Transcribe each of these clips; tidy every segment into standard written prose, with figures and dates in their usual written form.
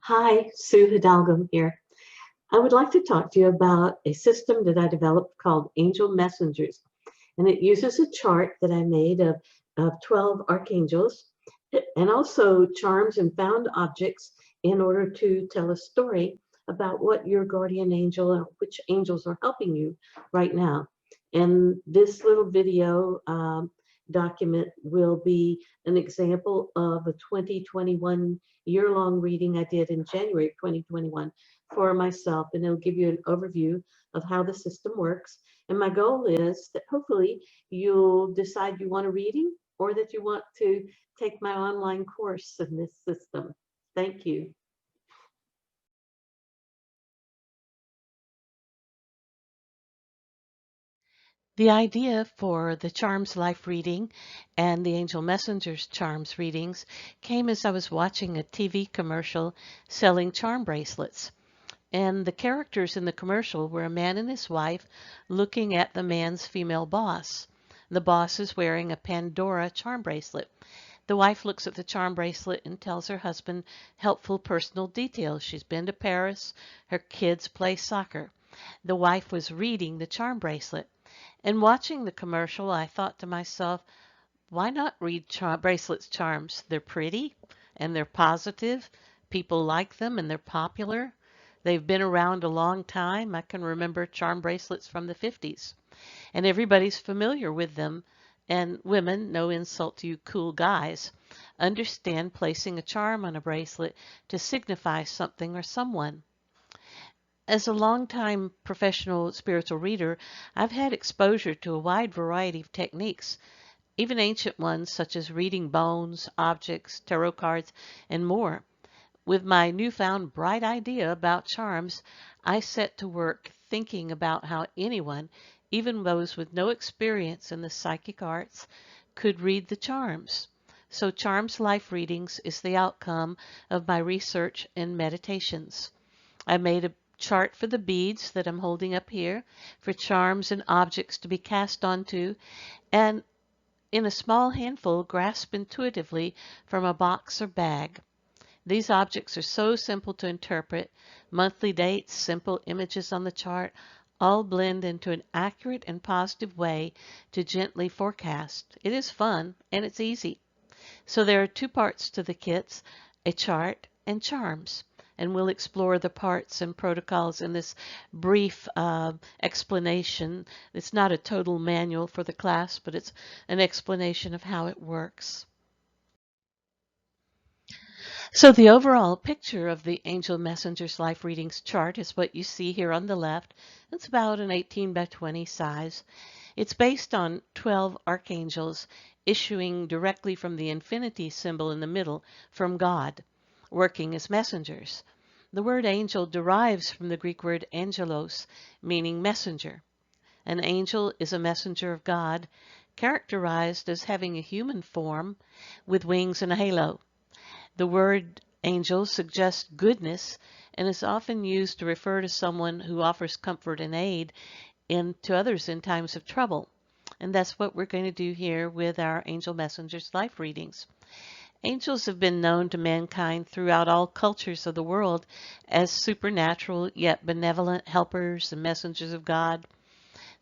Hi, Sue Hidalgo here. I would like to talk to you about a system that I developed called Angel Messengers. And it uses a chart that I made of 12 archangels and also charms and found objects in order to tell a story about what your guardian angel or which angels are helping you right now. And this little video document will be an example of a 2021 year-long reading I did in January of 2021 for myself, and it'll give you an overview of how the system works. And my goal is that hopefully you'll decide you want a reading or that you want to take my online course in this system. Thank you. The idea for the Charms Life reading and the Angel Messengers Charms readings came as I was watching a TV commercial selling charm bracelets. And the characters in the commercial were a man and his wife looking at the man's female boss. The boss is wearing a Pandora charm bracelet. The wife looks at the charm bracelet and tells her husband helpful personal details. She's been to Paris. Her kids play soccer. The wife was reading the charm bracelet. And watching the commercial, I thought to myself, why not read bracelets charms? They're pretty and they're positive. People like them and they're popular. They've been around a long time. I can remember charm bracelets from the 50s. And everybody's familiar with them. And women, no insult to you cool guys, understand placing a charm on a bracelet to signify something or someone. As a longtime professional spiritual reader, I've had exposure to a wide variety of techniques, even ancient ones such as reading bones, objects, tarot cards, and more. With my newfound bright idea about charms, I set to work thinking about how anyone, even those with no experience in the psychic arts, could read the charms. So Charms Life Readings is the outcome of my research and meditations. I made a chart for the beads that I'm holding up here, for charms and objects to be cast onto, and in a small handful grasp intuitively from a box or bag. These objects are so simple to interpret. Monthly dates, simple images on the chart, all blend into an accurate and positive way to gently forecast. It is fun and it's easy. So there are two parts to the kits, a chart and charms. And we'll explore the parts and protocols in this brief explanation. It's not a total manual for the class, but it's an explanation of how it works. So the overall picture of the Angel Messenger's Life Readings chart is what you see here on the left. It's about an 18 by 20 size. It's based on 12 archangels issuing directly from the infinity symbol in the middle from God, working as messengers. The word angel derives from the Greek word angelos, meaning messenger. An angel is a messenger of God, characterized as having a human form with wings and a halo. The word angel suggests goodness and is often used to refer to someone who offers comfort and aid to others in times of trouble. And that's what we're going to do here with our Angel Messengers Life readings. Angels have been known to mankind throughout all cultures of the world as supernatural yet benevolent helpers and messengers of God.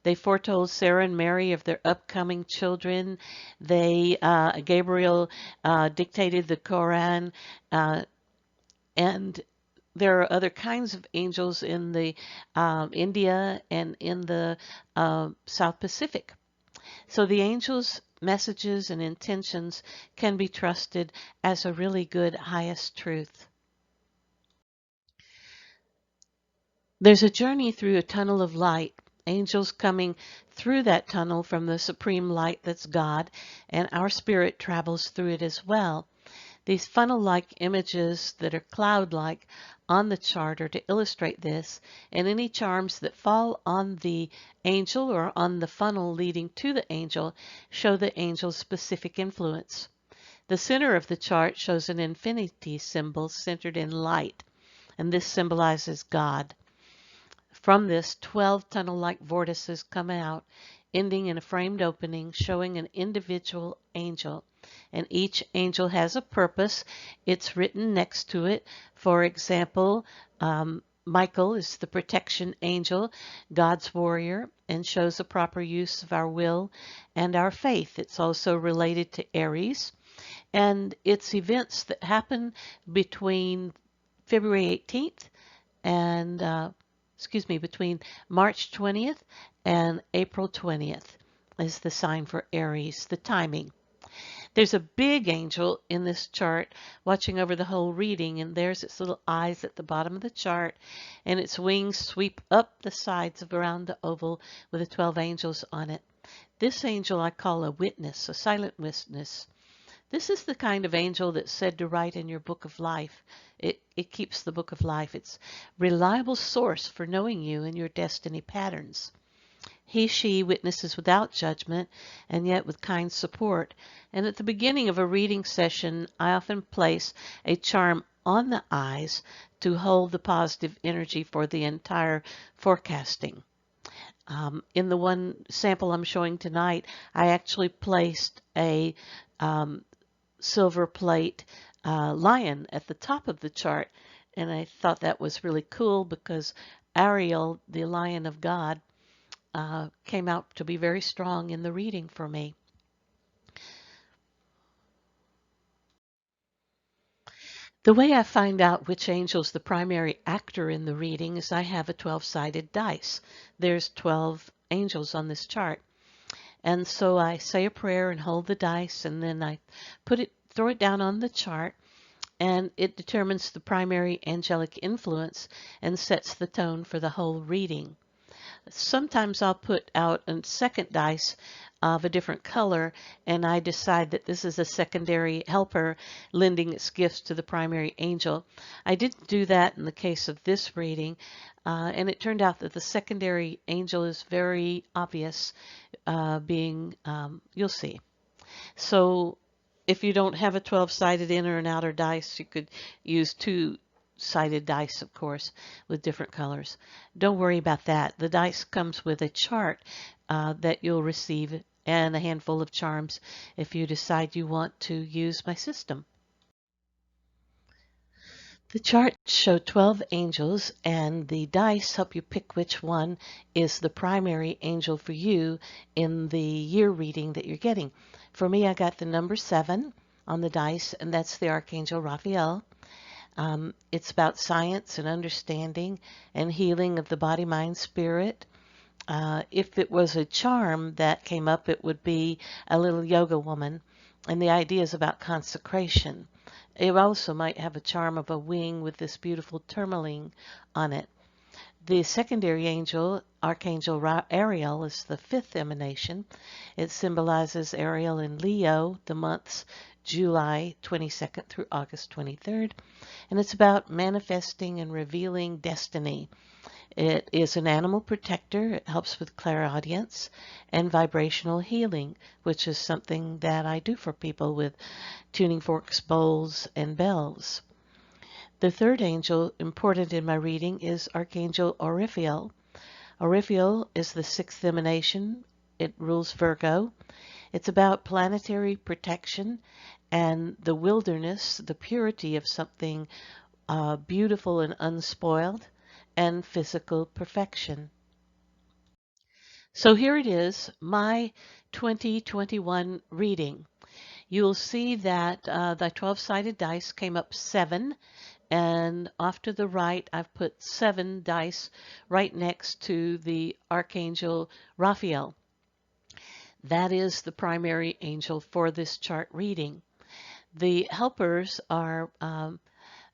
They foretold Sarah and Mary of their upcoming children. Gabriel dictated the Quran, and there are other kinds of angels in the India and in the South Pacific. So the angels' messages and intentions can be trusted as a really good highest truth. There's a journey through a tunnel of light, angels coming through that tunnel from the supreme light that's God, and our spirit travels through it as well. These funnel-like images that are cloud-like on the chart are to illustrate this, and any charms that fall on the angel or on the funnel leading to the angel show the angel's specific influence. The center of the chart shows an infinity symbol centered in light, and this symbolizes God. From this, 12 tunnel-like vortices come out, ending in a framed opening showing an individual angel. And each angel has a purpose. It's written next to it. For example, Michael is the protection angel, God's warrior, and shows a proper use of our will and our faith. It's also related to Aries, and it's events that happen between February 18th and, between March 20th and April 20th is the sign for Aries, the timing. There's a big angel in this chart watching over the whole reading, and there's its little eyes at the bottom of the chart, and its wings sweep up the sides of around the oval with the 12 angels on it. This angel I call a witness, a silent witness. This is the kind of angel that's said to write in your book of life. It keeps the book of life. It's a reliable source for knowing you and your destiny patterns. He, she witnesses without judgment and yet with kind support. And at the beginning of a reading session, I often place a charm on the eyes to hold the positive energy for the entire forecasting. In the one sample I'm showing tonight, I actually placed a silver plate lion at the top of the chart, and I thought that was really cool because Ariel, the Lion of God, came out to be very strong in the reading for me. The way I find out which angel's the primary actor in the reading is I have a 12-sided dice. There's 12 angels on this chart. And so I say a prayer and hold the dice, and then I throw it down on the chart, and it determines the primary angelic influence and sets the tone for the whole reading. Sometimes I'll put out a second dice of a different color, and I decide that this is a secondary helper lending its gifts to the primary angel. I didn't do that in the case of this reading, and it turned out that the secondary angel is very obvious, you'll see. So if you don't have a 12-sided inner and outer dice, you could use two-sided dice, of course, with different colors. Don't worry about that. The dice comes with a chart that you'll receive and a handful of charms if you decide you want to use my system. The charts show 12 angels, and the dice help you pick which one is the primary angel for you in the year reading that you're getting. For me, I got the number 7 on the dice, and that's the Archangel Raphael. It's about science and understanding and healing of the body, mind, spirit. If it was a charm that came up, it would be a little yoga woman, and the idea is about consecration. It also might have a charm of a wing with this beautiful tourmaline on it. The secondary angel, Archangel Ariel, is the 5th emanation. It symbolizes Ariel in Leo, the months July 22nd through August 23rd, and it's about manifesting and revealing destiny. It is an animal protector. It helps with clairaudience and vibrational healing, which is something that I do for people with tuning forks, bowls, and bells. The third angel important in my reading is Archangel Oriphiel. Oriphiel is the 6th emanation. It rules Virgo. It's about planetary protection and the wilderness, the purity of something beautiful and unspoiled, and physical perfection. So here it is, my 2021 reading. You'll see that the 12-sided dice came up 7, and off to the right I've put 7 dice right next to the Archangel Raphael. That is the primary angel for this chart reading. The helpers are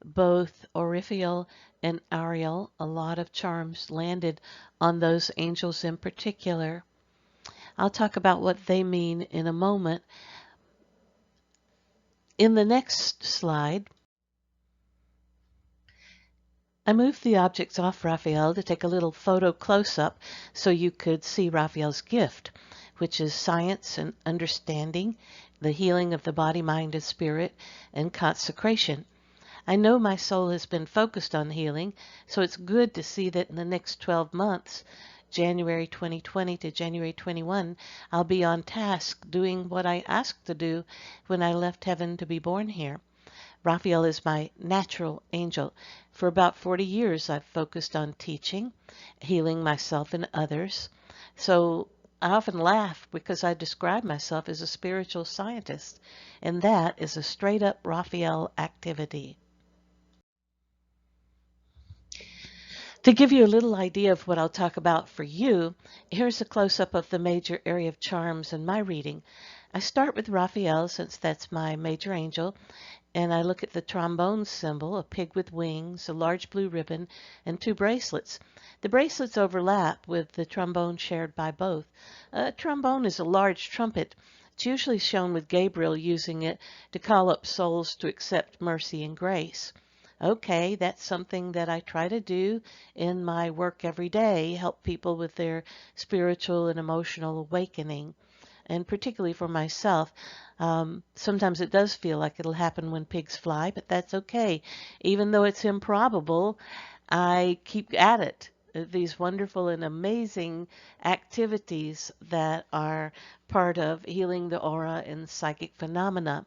both Oriphiel and Ariel. A lot of charms landed on those angels in particular. I'll talk about what they mean in a moment. In the next slide, I moved the objects off Raphael to take a little photo close-up so you could see Raphael's gift, which is science and understanding, the healing of the body, mind, and spirit, and consecration. I know my soul has been focused on healing, so it's good to see that in the next 12 months January 2020 to January 21, I'll be on task doing what I asked to do when I left heaven to be born here. Raphael is my natural angel. For about 40 years, I've focused on teaching, healing myself and others. So I often laugh because I describe myself as a spiritual scientist, and that is a straight up Raphael activity. To give you a little idea of what I'll talk about for you, here's a close-up of the major area of charms in my reading. I start with Raphael since that's my major angel, and I look at the trombone symbol, a pig with wings, a large blue ribbon, and two bracelets. The bracelets overlap with the trombone shared by both. A trombone is a large trumpet. It's usually shown with Gabriel using it to call up souls to accept mercy and grace. Okay, that's something that I try to do in my work every day, help people with their spiritual and emotional awakening. And particularly for myself, sometimes it does feel like it'll happen when pigs fly, but that's okay. Even though it's improbable, I keep at it. These wonderful and amazing activities that are part of healing the aura and psychic phenomena.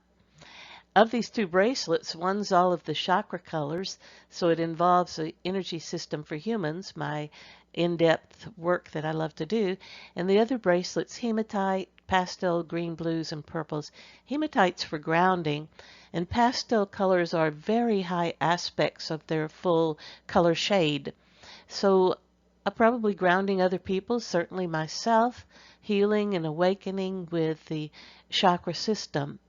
Of these two bracelets, one's all of the chakra colors, so it involves the energy system for humans, my in-depth work that I love to do, and the other bracelet's hematite, pastel green, blues, and purples. Hematite's for grounding, and pastel colors are very high aspects of their full color shade. So probably grounding other people, certainly myself, healing and awakening with the chakra system.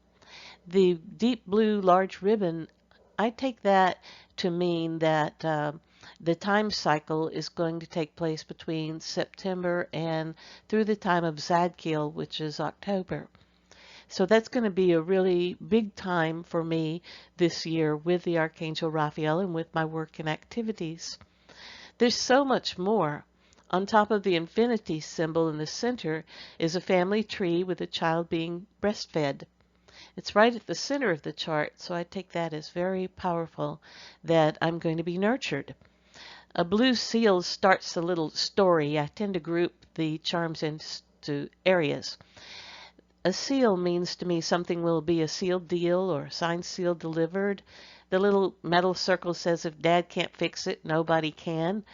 The deep blue large ribbon, I take that to mean that the time cycle is going to take place between September and through the time of Zadkiel, which is October. So that's going to be a really big time for me this year with the Archangel Raphael and with my work and activities. There's so much more. On top of the infinity symbol in the center is a family tree with a child being breastfed. It's right at the center of the chart, so I take that as very powerful that I'm going to be nurtured. A blue seal starts a little story. I tend to group the charms into areas. A seal means to me something will be a sealed deal or a signed seal delivered. The little metal circle says if Dad can't fix it, nobody can.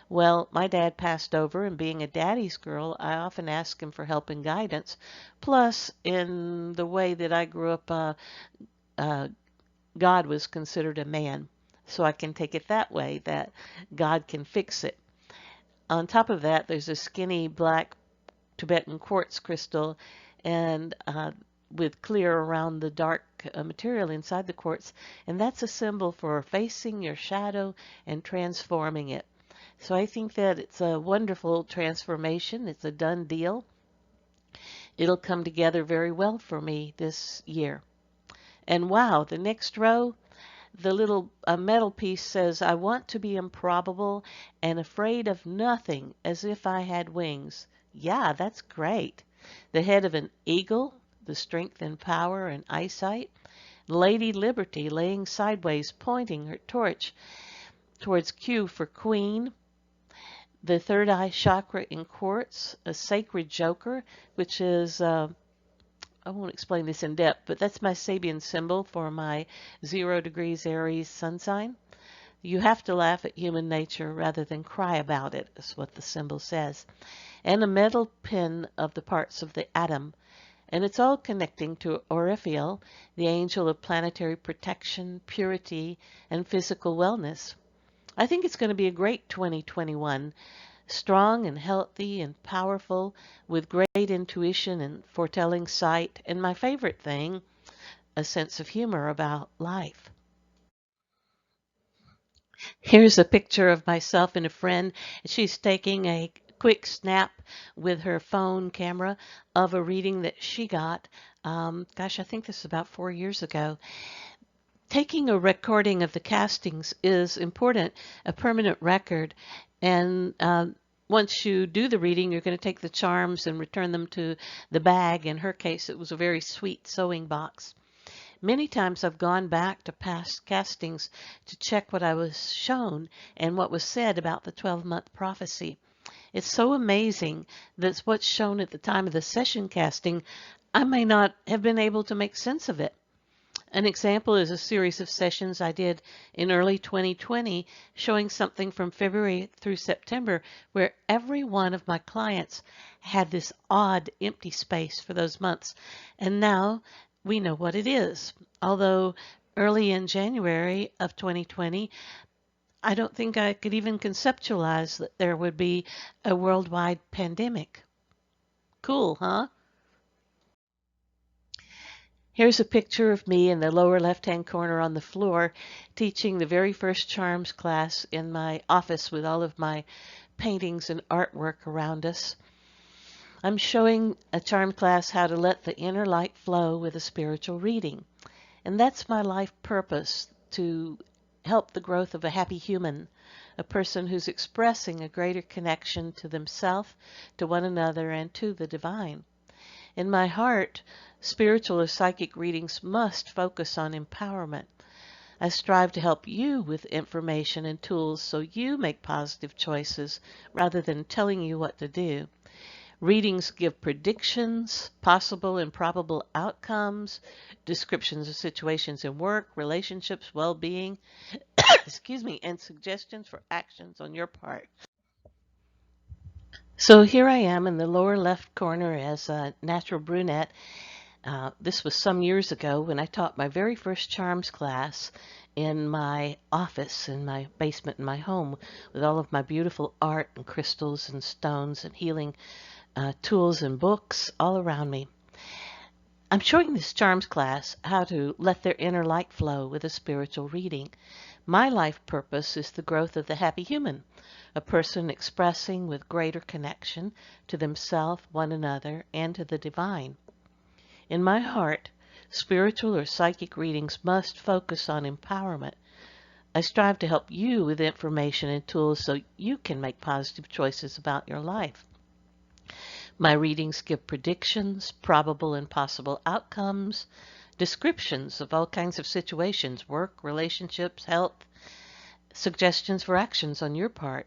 Well, my dad passed over, and being a daddy's girl, I often ask him for help and guidance. Plus, in the way that I grew up, God was considered a man. So I can take it that way, that God can fix it. On top of that, there's a skinny black Tibetan quartz crystal, and with clear around the dark material inside the quartz, and that's a symbol for facing your shadow and transforming it. So I think that it's a wonderful transformation. It's a done deal. It'll come together very well for me this year. And wow, the next row, the little metal piece says, I want to be improbable and afraid of nothing as if I had wings. Yeah, that's great. The head of an eagle, the strength and power and eyesight. Lady Liberty laying sideways, pointing her torch towards Q for queen. The third eye chakra in quartz, a sacred joker, which is, I won't explain this in depth, but that's my Sabian symbol for my 0 degrees Aries sun sign. You have to laugh at human nature rather than cry about it, is what the symbol says. And a metal pin of the parts of the atom. And it's all connecting to Oriphiel, the angel of planetary protection, purity, and physical wellness. I think it's going to be a great 2021, strong and healthy and powerful, with great intuition and foretelling sight, and my favorite thing, a sense of humor about life. Here's a picture of myself and a friend. She's taking a quick snap with her phone camera of a reading that she got. Gosh, I think this is about 4 years ago. Taking a recording of the castings is important, a permanent record, and once you do the reading, you're going to take the charms and return them to the bag. In her case, it was a very sweet sewing box. Many times I've gone back to past castings to check what I was shown and what was said about the 12-month prophecy. It's so amazing that what's shown at the time of the session casting, I may not have been able to make sense of it. An example is a series of sessions I did in early 2020 showing something from February through September where every one of my clients had this odd empty space for those months. And now we know what it is. Although early in January of 2020, I don't think I could even conceptualize that there would be a worldwide pandemic. Cool, huh? Here's a picture of me in the lower left-hand corner on the floor teaching the very first charms class in my office with all of my paintings and artwork around us. I'm showing a charm class how to let the inner light flow with a spiritual reading. And that's my life purpose, to help the growth of a happy human, a person who's expressing a greater connection to themselves, to one another, and to the divine. In my heart, spiritual or psychic readings must focus on empowerment. I strive to help you with information and tools so you make positive choices rather than telling you what to do. Readings give predictions, possible and probable outcomes, descriptions of situations in work, relationships, well-being, excuse me, and suggestions for actions on your part. So here I am in the lower left corner as a natural brunette. This was some years ago when I taught my very first charms class in my office, in my basement in my home, with all of my beautiful art and crystals and stones and healing tools and books all around me. I'm showing this charms class how to let their inner light flow with a spiritual reading. My life purpose is the growth of the happy human, a person expressing with greater connection to themselves, one another, and to the divine. In my heart, spiritual or psychic readings must focus on empowerment. I strive to help you with information and tools so you can make positive choices about your life. My readings give predictions, probable and possible outcomes, descriptions of all kinds of situations, work, relationships, health, suggestions for actions on your part.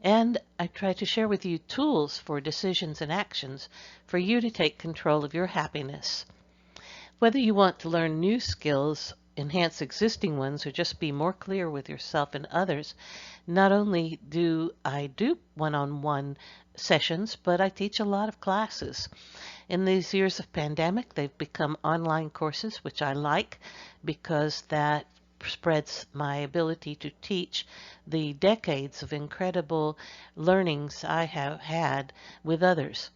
And I try to share with you tools for decisions and actions for you to take control of your happiness. Whether you want to learn new skills, enhance existing ones, or just be more clear with yourself and others, not only do I do one-on-one sessions, but I teach a lot of classes. In these years of pandemic, they've become online courses, which I like because that spreads my ability to teach the decades of incredible learnings I have had with others.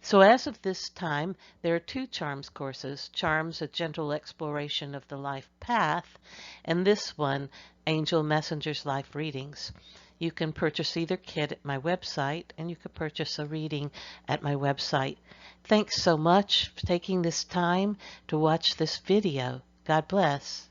So as of this time, there are two charms courses, Charms, a Gentle Exploration of the Life Path, and this one, Angel Messenger's Life Readings. You can purchase either kit at my website, and you can purchase a reading at my website. Thanks so much for taking this time to watch this video. God bless.